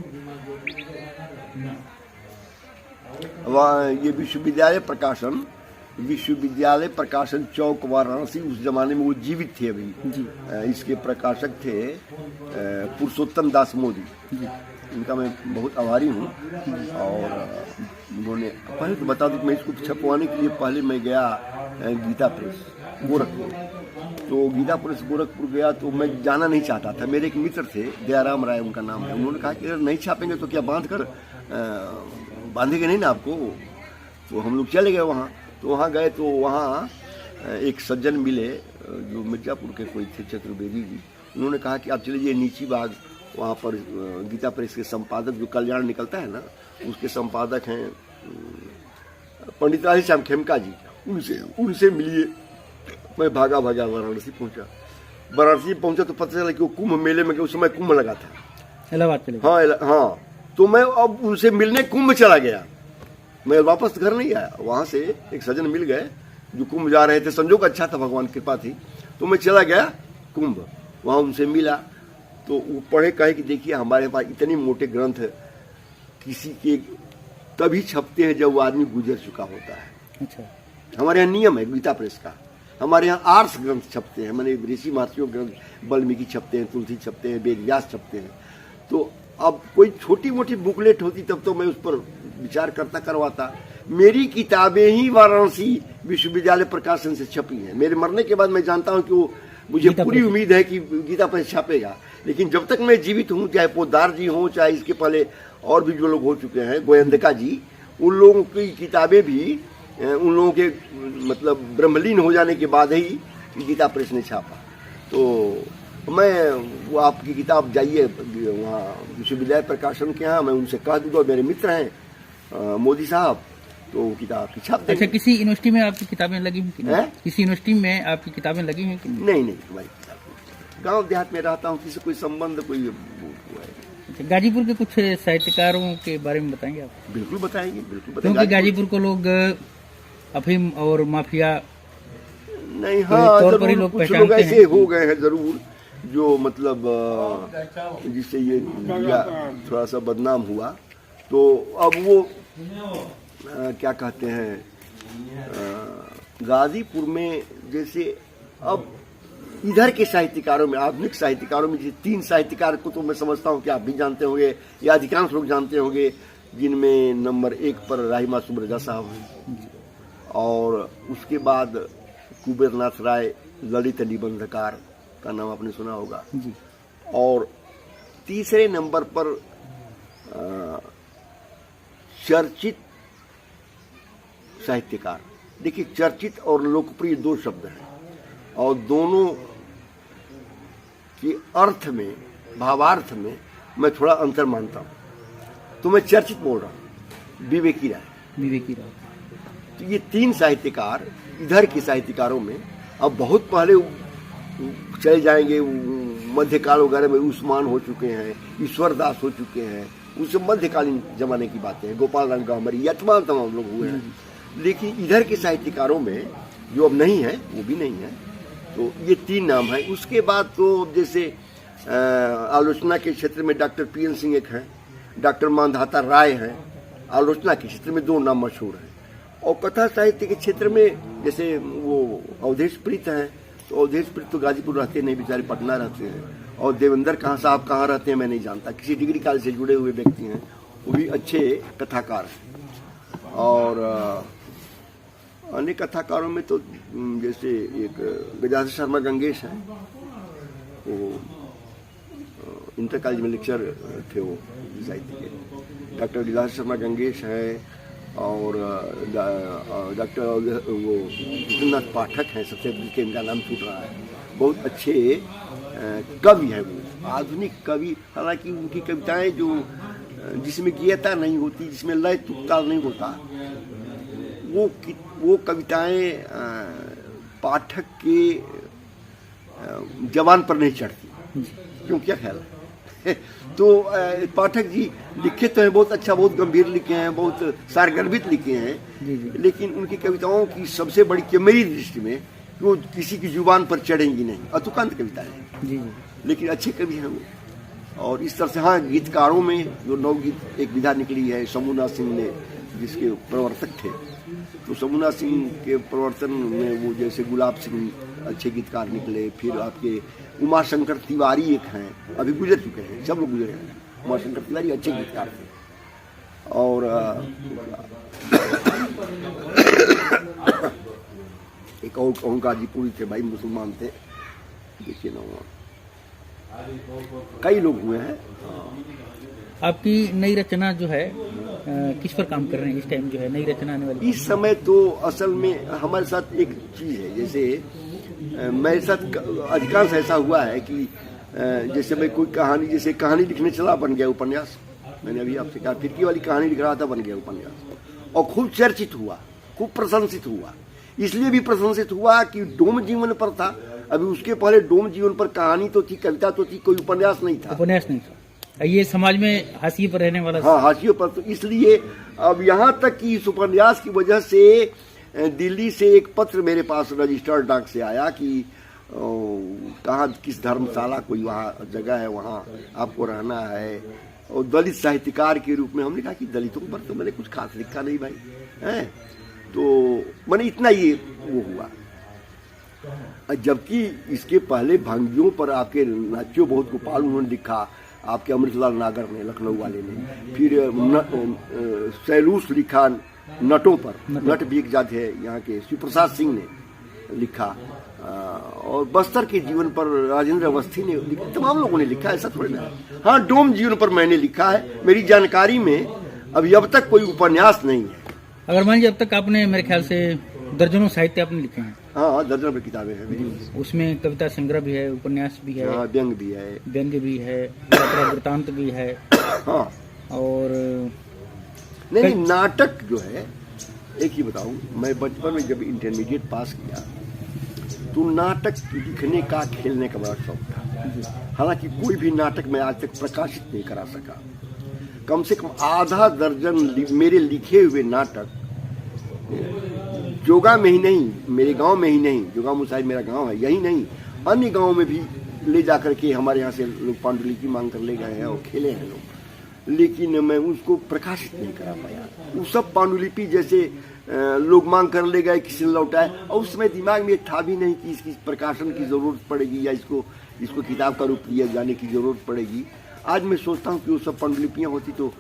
ये विश्वविद्यालय प्रकाशन चौक वाराणसी, उस जमाने में वो जीवित थे अभी जी। इसके प्रकाशक थे पुरुषोत्तम दास मोदी, इनका मैं बहुत आभारी हूँ। और उन्होंने, पहले तो बता दूं, मैं इसको छपवाने के लिए पहले मैं गया गीता प्रेस गोरखपुर। तो गीता प्रेस गोरखपुर गया तो मैं जाना नहीं चाहता था। मेरे एक मित्र थे, दयाराम राय उनका नाम है, उन्होंने कहा कि अगर नहीं छापेंगे तो क्या बांधेंगे नहीं ना आपको। तो हम लोग चले गए वहाँ। तो वहाँ गए तो वहाँ एक सज्जन मिले जो मिर्जापुर के कोई थे, चतुर्वेदी जी। उन्होंने कहा कि आप चले जाइए नीची बाग, वहाँ पर गीता प्रेस के संपादक जो कल्याण निकलता है ना, उसके संपादक हैं पंडित राधेश्याम खेमका जी, उनसे मिलिए। मैं भागा वाराणसी पहुँचा। वाराणसी पहुँचा तो पता चला कि वो कुंभ मेले में, उस समय कुंभ लगा था, इलाहाबाद चले। हाँ। तो मैं अब उनसे मिलने कुंभ चला गया। मैं वापस घर नहीं आया। वहां से एक सज्जन मिल गए जो कुंभ जा रहे थे, संजोग अच्छा था, भगवान की कृपा थी। तो मैं चला गया कुंभ, वहां उनसे मिला। तो वो पढ़े, कहे कि देखिए हमारे पास इतने मोटे ग्रंथ किसी के तभी छपते हैं जब वो आदमी गुजर चुका होता है। अच्छा। हमारे यहाँ नियम है गीता प्रेस का, हमारे यहाँ आर्स ग्रंथ छपते हैं, मैंने ऋषि महर्षियों ग्रंथ, वाल्मीकि छपते हैं, तुलसी छपते हैं, वेद व्यास छपते हैं। तो अब कोई छोटी मोटी बुकलेट होती तब तो मैं उस पर विचार करवाता। मेरी किताबें ही वाराणसी विश्वविद्यालय प्रकाशन से छपी हैं। मेरे मरने के बाद मैं जानता हूं कि वो, मुझे पूरी उम्मीद है कि गीता प्रेस छापेगा। लेकिन जब तक मैं जीवित हूं, चाहे पोद्दार जी हों, चाहे इसके पहले और भी जो लोग हो चुके हैं, गोयंदका जी, उन लोगों की किताबें भी उन लोगों के मतलब ब्रह्मलीन हो जाने के बाद ही गीता प्रेस ने छापा। तो मैं वो आपकी किताब जाइए वहाँ विश्वविद्यालय प्रकाशन के यहाँ, मैं उनसे कह दूँगा, मेरे मित्र हैं मोदी साहब, तो किताब की छाप देंगे। अच्छा, किसी यूनिवर्सिटी में आपकी किताबें लगी हैं कि नहीं? किसी यूनिवर्सिटी में आपकी किताबें लगी हैं कि नहीं? नहीं, हमारी किताब गांव देहात में रहता हूँ, किसी कोई संबंध कोई। अच्छा, गाजीपुर के कुछ साहित्यकारों के बारे में बताएंगे आप? बिल्कुल बताएंगे, बिल्कुल बताएंगे। क्योंकि गाजीपुर को लोग अफीम और माफिया नहीं, हाँ जरूर कुछ लोग ऐसे हो गए हैं जरूर, जो मतलब जिससे ये थोड़ा सा बदनाम हुआ। तो अब वो क्या कहते हैं, गाजीपुर में जैसे अब इधर के साहित्यकारों में, आधुनिक साहित्यकारों में, जैसे 3 साहित्यकार को तो मैं समझता हूँ कि आप भी जानते होंगे या अधिकांश लोग जानते होंगे, जिनमें नंबर 1 पर राही मासूम रजा साहब हैं, और उसके बाद कुबेरनाथ राय, ललित निबंधकार का नाम आपने सुना होगा जी। और तीसरे नंबर पर चर्चित साहित्यकार। देखिए, चर्चित और लोकप्रिय 2 शब्द हैं, और दोनों के अर्थ में, भावार्थ में मैं थोड़ा अंतर मानता हूं। तो मैं चर्चित बोल रहा हूं, विवेकी राय। तो ये 3 साहित्यकार इधर के साहित्यकारों में, अब बहुत पहले चले जाएंगे मध्यकाल वगैरह में, उस्मान हो चुके हैं, ईश्वर दास हो चुके हैं, उससे मध्यकालीन जमाने की बातें हैं, गोपाल राम गांवरी, या तमाम लोग हुए हैं। लेकिन इधर के साहित्यकारों में जो अब नहीं है, वो भी नहीं है। तो ये 3 नाम है। उसके बाद तो जैसे आलोचना के क्षेत्र में डॉक्टर PN सिंह एक हैं, डॉक्टर मानधाता राय हैं। आलोचना के क्षेत्र में 2 नाम मशहूर हैं। और कथा साहित्य के क्षेत्र में जैसे वो अवधेश प्रीत हैं। तो अवधेश प्रीत तो गाजीपुर रहते नहीं, बेचारे पटना रहते हैं। और देवेंद्र साहब कहाँ रहते हैं मैं नहीं जानता, किसी डिग्री कॉलेज से जुड़े हुए व्यक्ति हैं, वो भी अच्छे कथाकार हैं। और अन्य कथाकारों में तो जैसे एक गजाधर शर्मा गंगेश है, वो इंटर कॉलेज में लेक्चर थे वो साहित्य के। डॉक्टर गजाधर शर्मा गंगेश है और डॉक्टर वो विश्वनाथ पाठक हैं, सबसे जिनके इनका नाम छूट रहा है, बहुत अच्छे कवि है वो, आधुनिक कवि। हालांकि उनकी कविताएं जो जिसमें गीयता नहीं होती, जिसमें लय तुक्ताल नहीं होता, वो कविताएं पाठक के जवान पर नहीं चढ़ती। क्यों, क्या ख्याल है? तो पाठक जी लिखे तो हैं बहुत अच्छा, बहुत गंभीर लिखे हैं, बहुत सारगर्भित लिखे हैं, लेकिन उनकी कविताओं की सबसे बड़ी कि मेरी दृष्टि में वो किसी की जुबान पर चढ़ेंगी नहीं, अतुकांत कविताएं हैं, लेकिन अच्छे कवि हैं वो। और इस तरह से हाँ, गीतकारों में जो नवगीत एक विधा निकली है शंभुनाथ सिंह ने, जिसके प्रवर्तक थे, तो शंभुनाथ सिंह के प्रवर्तन में वो जैसे गुलाब सिंह अच्छे गीतकार निकले, फिर आपके उमाशंकर तिवारी एक हैं, अभी गुजर चुके हैं, सब लोग गुजरे हैं। उमाशंकर तिवारी अच्छे गीतकार थे। और एक और ओंकार जी पुरी थे भाई, मुसलमान थे, देखिए ना, कई लोग हुए हैं। आपकी नई रचना जो है किस पर काम कर रहे हैं इस टाइम, जो है नई रचना आने वाली? इस समय तो असल में हमारे साथ एक चीज है, जैसे मेरे साथ अधिकांश ऐसा हुआ है कि जैसे मैं कोई कहानी, जैसे कहानी लिखने चला, बन गया उपन्यास। मैंने अभी आपसे कहा फिरकी वाली कहानी लिख रहा था, बन गया उपन्यास, और खूब चर्चित हुआ, खूब प्रशंसित हुआ। इसलिए भी प्रशंसित हुआ कि डोम जीवन पर था, अभी उसके पहले डोम जीवन पर कहानी तो थी, कविता तो थी, कोई उपन्यास नहीं था। उपन्यास नहीं था, ये समाज में हाशिए पर रहने वाला। हाँ, हाशिए पर। तो इसलिए अब यहाँ तक कि इस उपन्यास की वजह से दिल्ली से एक पत्र मेरे पास रजिस्टर्ड डाक से आया कि कहाँ किस धर्मशाला कोई वहाँ जगह है, वहाँ आपको रहना है, और दलित साहित्यकार के रूप में। हमने कहा कि दलितों पर तो मैंने कुछ खास लिखा नहीं भाई, है, तो मैंने इतना ही वो हुआ। जबकि इसके पहले भंगियों पर आपके नाच्यो बहुत गोपाल उन्होंने लिखा, आपके अमृतलाल नागर ने, लखनऊ वाले ने, फिर सैलूस लिखा नटों पर, नट भी एक जाति है यहाँ के, शिवप्रसाद सिंह ने लिखा, और बस्तर के जीवन पर राजेंद्र अवस्थी ने लिखा, तमाम लोगों ने लिखा, ऐसा थोड़ी ना। हाँ, डोम जीवन पर मैंने लिखा है। मेरी जानकारी में अभी अब तक कोई उपन्यास नहीं है। अगर मान लीजिए अब तक आपने मेरे ख्याल से दर्जनों साहित्य आपने लिखे हैं। हाँ, दर्जनों की किताबें हैं मेरी। उसमें कविता संग्रह भी है, उपन्यास भी है, हाँ, व्यंग भी है, यात्रा वृत्तांत भी है। हाँ, और नहीं, नाटक जो है, एक ही बताऊं, मैं बचपन में जब इंटरमीडिएट पास किया तो नाटक लिखने का, खेलने का बड़ा शौक था। हालांकि कोई भी नाटक मैं आज तक प्रकाशित नहीं करा सका। कम से कम आधा दर्जन मेरे लिखे हुए नाटक जोगा में ही नहीं, मेरे गांव में ही नहीं, जोगा मुसाहिब मेरा गांव है, यही नहीं, अन्य गांव में भी ले जाकर के हमारे यहाँ से लोग पांडुलिपि मांग कर ले गए हैं और खेले हैं लोग, लेकिन मैं उसको प्रकाशित नहीं करा पाया। वो सब पांडुलिपि जैसे लोग मांग कर ले गए, किसी ने लौटाए, और उसमें दिमाग में था भी नहीं कि इसकी प्रकाशन की जरूरत पड़ेगी या इसको किताब का रूप दिया जाने की जरूरत पड़ेगी। आज मैं सोचता हूँ कि वो सब पांडुलिपियाँ होती तो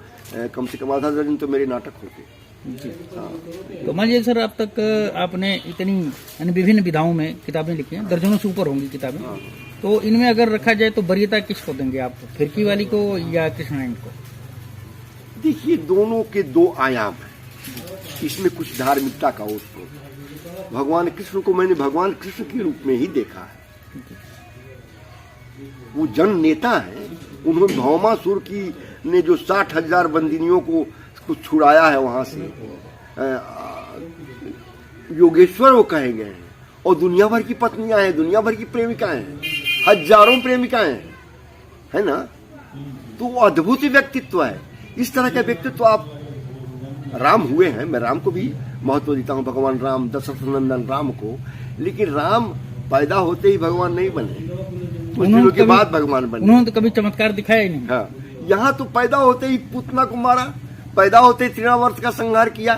कम से कम आधा दर्जन तो मेरे नाटक होते जी। तो मान लीजिए सर, अब तक आपने इतनी यानी विभिन्न विधाओं में किताबें लिखी हैं, दर्जनों से ऊपर होंगी किताबें। तो इनमें अगर रखा जाए तो वरीयता किसको देंगे आप, फिरकी वाली को या कृष्णायन को? देखिए, दोनों के दो आयाम हैं। इसमें कुछ धार्मिकता का ओत। भगवान कृष्ण को मैंने भगवान कृष्ण के रूप में ही देखा है। वो जन नेता है, उन्होंने भौमासुर की ने जो 60,000 बंदिनियों को छुड़ाया है वहां से, योगेश्वर वो कहे गए हैं, और दुनिया भर की पत्नियां हैं, दुनिया भर की प्रेमिकाएं हैं, हजारों प्रेमिकाएं हैं, है ना। तो वो अद्भुत व्यक्तित्व है। इस तरह का व्यक्तित्व आप राम हुए हैं, मैं राम को भी महत्व देता हूं, भगवान राम, दशरथ नंदन राम को, लेकिन राम पैदा होते ही भगवान नहीं बने, कुछ दिनों के बाद भगवान बने। उन्होंने तो कभी चमत्कार दिखाया ही नहीं। हाँ, यहाँ तो पैदा होते ही पुतना को मारा, पैदा होते ही तृणावर्त का संहार किया।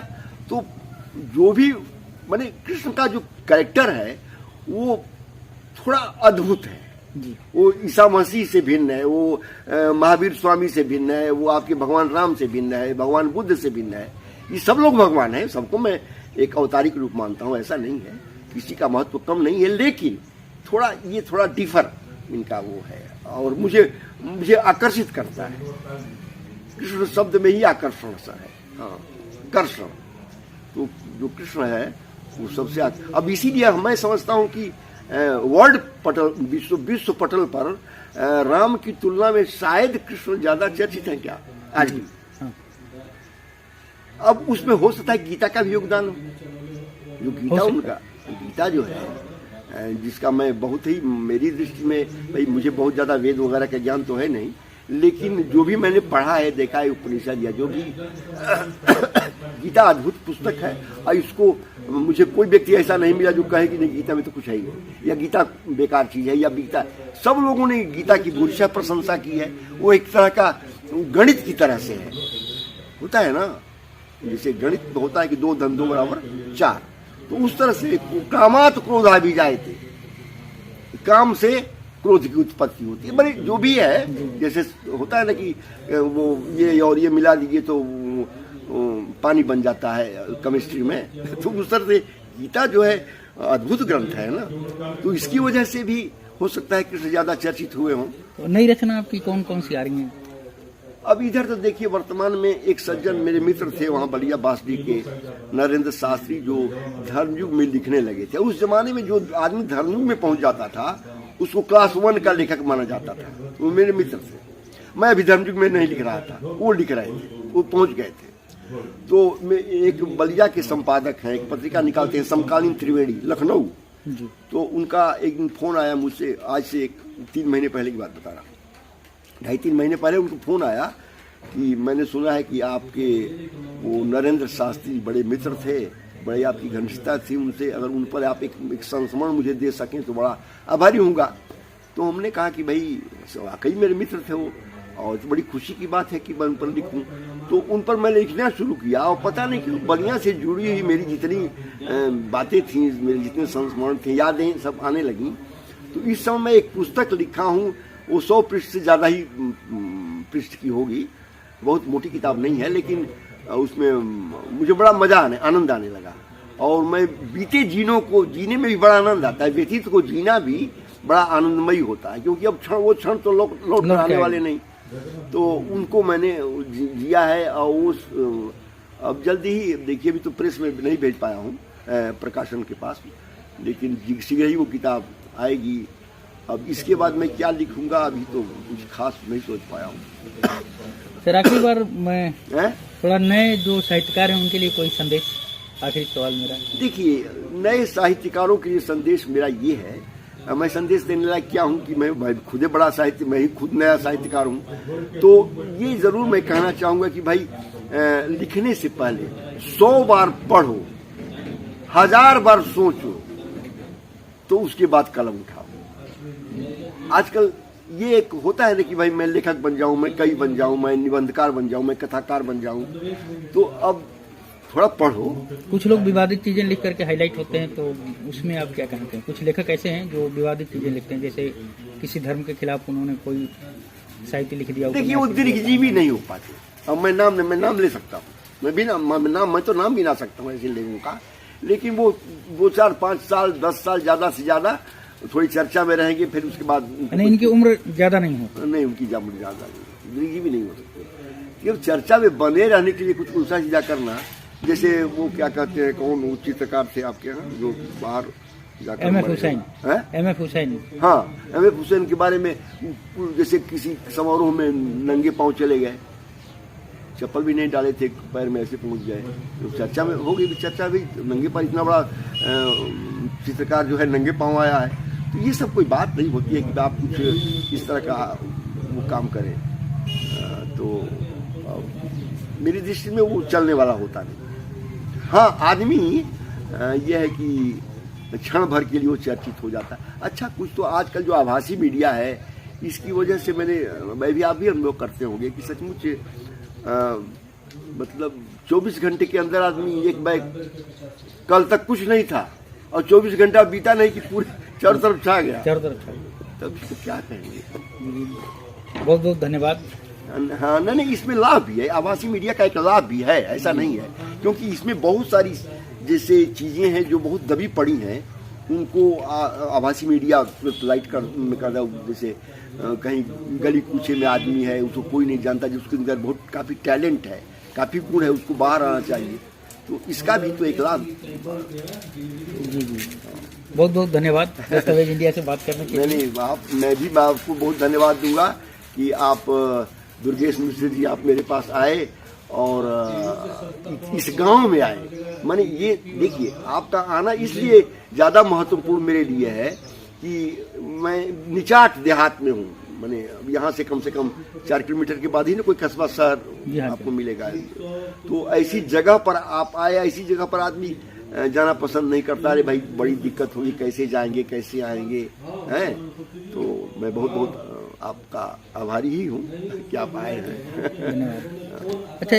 तो जो भी माने कृष्ण का जो कैरेक्टर है वो थोड़ा अद्भुत है जी। वो ईसा मसीह से भिन्न है, वो महावीर स्वामी से भिन्न है, वो आपके भगवान राम से भिन्न है, भगवान बुद्ध से भिन्न है। ये सब लोग भगवान हैं, सबको मैं एक अवतारिक रूप मानता हूँ, ऐसा नहीं है, किसी का महत्व कम नहीं है, लेकिन थोड़ा डिफर इनका वो है और मुझे आकर्षित करता है। कृष्ण शब्द में ही आकर्षण सा है, हाँ, कर्षण। तो जो कृष्ण है वो सबसे अब इसीलिए मैं समझता हूँ कि वर्ल्ड पटल, विश्व पटल पर राम की तुलना में शायद कृष्ण ज्यादा चर्चित है क्या आज भी। अब उसमें हो सकता है गीता का भी योगदान हो, जो गीता जो है, जिसका मैं बहुत ही, मेरी दृष्टि में भाई मुझे बहुत ज्यादा वेद वगैरह का ज्ञान तो है नहीं, लेकिन जो भी मैंने पढ़ा है, देखा है, उपनिषद या जो भी, गीता अद्भुत पुस्तक है। और इसको मुझे कोई व्यक्ति ऐसा नहीं मिला जो कहे कि नहीं गीता में तो कुछ है ही, या गीता बेकार चीज है, या गीता, सब लोगों ने गीता की बुरी प्रशंसा की है। वो एक तरह का गणित की तरह से है, होता है ना, जैसे गणित होता है कि 2 + 2 = 4, तो उस तरह से कामात क्रोधा भी जाए थे, काम से क्रोध की उत्पत्ति होती है। बड़े जो भी है, जैसे होता है ना कि वो ये और ये मिला दीजिए तो पानी बन जाता है केमिस्ट्री में, तो उस तरह से गीता जो है अद्भुत ग्रंथ है ना, तो इसकी वजह से भी हो सकता है कि ज्यादा चर्चित हुए हों। तो नई रचना आपकी कौन कौन सी आ रही है? अब इधर तो देखिए, वर्तमान में एक सज्जन मेरे मित्र थे वहाँ बलिया बासडी के, नरेंद्र शास्त्री, जो धर्मयुग में लिखने लगे थे। उस जमाने में जो आदमी धर्मयुग में पहुंच जाता था उसको क्लास 1 का लेखक माना जाता था। वो मेरे मित्र थे, मैं अभी धर्मयुग में नहीं लिख रहा था, वो लिख रहे थे, वो पहुंच गए थे। तो मैं एक बलिया के संपादक हैं, एक पत्रिका निकालते हैं समकालीन त्रिवेणी, लखनऊ। तो उनका एक दिन फोन आया मुझसे, आज से 3 महीने पहले की बात बता रहा हूँ, 2.5-3 महीने पहले उनको फोन आया कि मैंने सुना है कि आपके वो नरेंद्र शास्त्री बड़े मित्र थे, बड़े आपकी घनिष्ठता थी उनसे, अगर उन पर आप एक संस्मरण मुझे दे सकें तो बड़ा आभारी हूँगा। तो हमने कहा कि भाई वाकई मेरे मित्र थे वो, और तो बड़ी खुशी की बात है कि मैं उन पर लिखूं। तो उन पर मैं लिखना शुरू किया, और पता नहीं क्यों बलिया से जुड़ी हुई मेरी जितनी बातें थी, मेरे जितने संस्मरण थे, यादें सब आने लगी। तो इस समय मैं एक पुस्तक लिखा हूँ, वो 100 पृष्ठ से ज़्यादा ही पृष्ठ की होगी, बहुत मोटी किताब नहीं है, लेकिन उसमें मुझे बड़ा मजा आनंद आने लगा। और मैं बीते जीने में भी बड़ा आनंद आता है, व्यतीत को जीना भी बड़ा आनंदमयी होता है, क्योंकि अब वो क्षण तो लौट कर आने वाले नहीं। तो उनको मैंने जिया है, और उस अब जल्दी ही देखिए, अभी तो प्रेस में नहीं भेज पाया हूँ प्रकाशन के पास, लेकिन शीघ्र ही वो किताब आएगी। अब इसके बाद मैं क्या लिखूंगा अभी तो कुछ खास नहीं सोच पाया हूँ। सर आखिरी बार मैं थोड़ा नए जो साहित्यकार हैं उनके लिए कोई संदेश, आखिरी सवाल मेरा। देखिए, नए साहित्यकारों के लिए संदेश मेरा ये है, मैं संदेश देने लायक क्या हूँ कि मैं खुद बड़ा साहित्य, मैं ही खुद नया साहित्यकार हूँ। तो ये जरूर मैं कहना चाहूँगा कि भाई लिखने से पहले 100 बार पढ़ो, 1000 बार सोचो, तो उसके बाद कलम उठाओ। आजकल ये एक होता है ना कि भाई मैं लेखक बन जाऊं, मैं कवि बन जाऊं, मैं निबंधकार बन जाऊं, मैं कथाकार बन जाऊं, तो अब थोड़ा पढ़ो। कुछ लोग विवादित चीजें लिख करके हाईलाइट होते हैं, तो उसमें आप क्या कहते हैं? कुछ लेखक ऐसे हैं जो विवादित चीजें लिखते हैं, जैसे किसी धर्म के खिलाफ उन्होंने कोई साहित्य लिख दिया। देखिए, वो दीर्घजीवी नहीं हो पाते। अब मैं नाम ले सकता हूँ, मैं तो नाम भी ना सकता हूँ ऐसे लोगों का, लेकिन वो 2, 4, 5 साल 10 साल ज्यादा से ज्यादा थोड़ी चर्चा में रहेंगे, फिर उसके बाद इनकी उम्र ज्यादा नहीं हो, नहीं उनकी उम्र ज्यादा नहीं, भी नहीं हो सकती। ये चर्चा में बने रहने के लिए कुछ उल्टा सीधा करना, जैसे वो क्या कहते हैं, कौन वो चित्रकार थे आपके यहाँ जो बाहर जाकर, एम.एफ. हुसैन। हाँ, एम.एफ. हुसैन के बारे में जैसे किसी समारोह में नंगे पांव चले गए, चप्पल भी नहीं डाले थे, पैर में ऐसे पहुंच गए, तो चर्चा में हो गई। चर्चा भी नंगे पांव, इतना बड़ा चित्रकार जो है नंगे पांव आया है, तो ये सब कोई बात नहीं होती है कि आप कुछ इस तरह का वो काम करें। तो मेरी दृष्टि में वो चलने वाला होता नहीं। हाँ, आदमी यह है कि क्षण भर के लिए वो चर्चित हो जाता है। अच्छा, कुछ तो आजकल जो आभासी मीडिया है, इसकी वजह से मैं भी आप भी अनुभव करते होंगे कि सचमुच मतलब 24 घंटे के अंदर आदमी एक बैग, कल तक कुछ नहीं था और 24 घंटा बीता नहीं कि पूरे चारों तरफ छा गया, तब इसको क्या कहेंगे। बहुत बहुत धन्यवाद। हाँ, नहीं, इसमें लाभ भी है, आभासी मीडिया का एक लाभ भी है, ऐसा नहीं है, क्योंकि इसमें बहुत सारी जैसे चीज़ें हैं जो बहुत दबी पड़ी हैं, उनको आभासी मीडिया लाइट कर दो। जैसे कहीं गली कूचे में आदमी है, उसको कोई नहीं जानता, जिसके अंदर बहुत काफ़ी टैलेंट है, काफ़ी गुण है, उसको बाहर आना चाहिए। तो इसका भी तो एक लाभ। जी बहुत बहुत धन्यवाद दस्तावेज इंडिया से बात करने के लिए। मैं भी आपको बहुत धन्यवाद दूंगा कि आप दुर्गेश मिश्र जी आप मेरे पास आए और इस गांव में आए। माने ये देखिए, आपका आना इसलिए ज़्यादा महत्वपूर्ण मेरे लिए है कि मैं निचाट देहात में हूँ। माने यहाँ से कम 4 किलोमीटर के बाद ही ना कोई कस्बा शहर आपको मिलेगा। तो ऐसी जगह पर आप आए, ऐसी जगह पर आदमी जाना पसंद नहीं करता। अरे भाई बड़ी दिक्कत होगी, कैसे जाएंगे, कैसे आएंगे, हैं। तो मैं बहुत बहुत आपका आभारी ही हूँ कि आप आए हैं। धन्यवाद। अच्छा।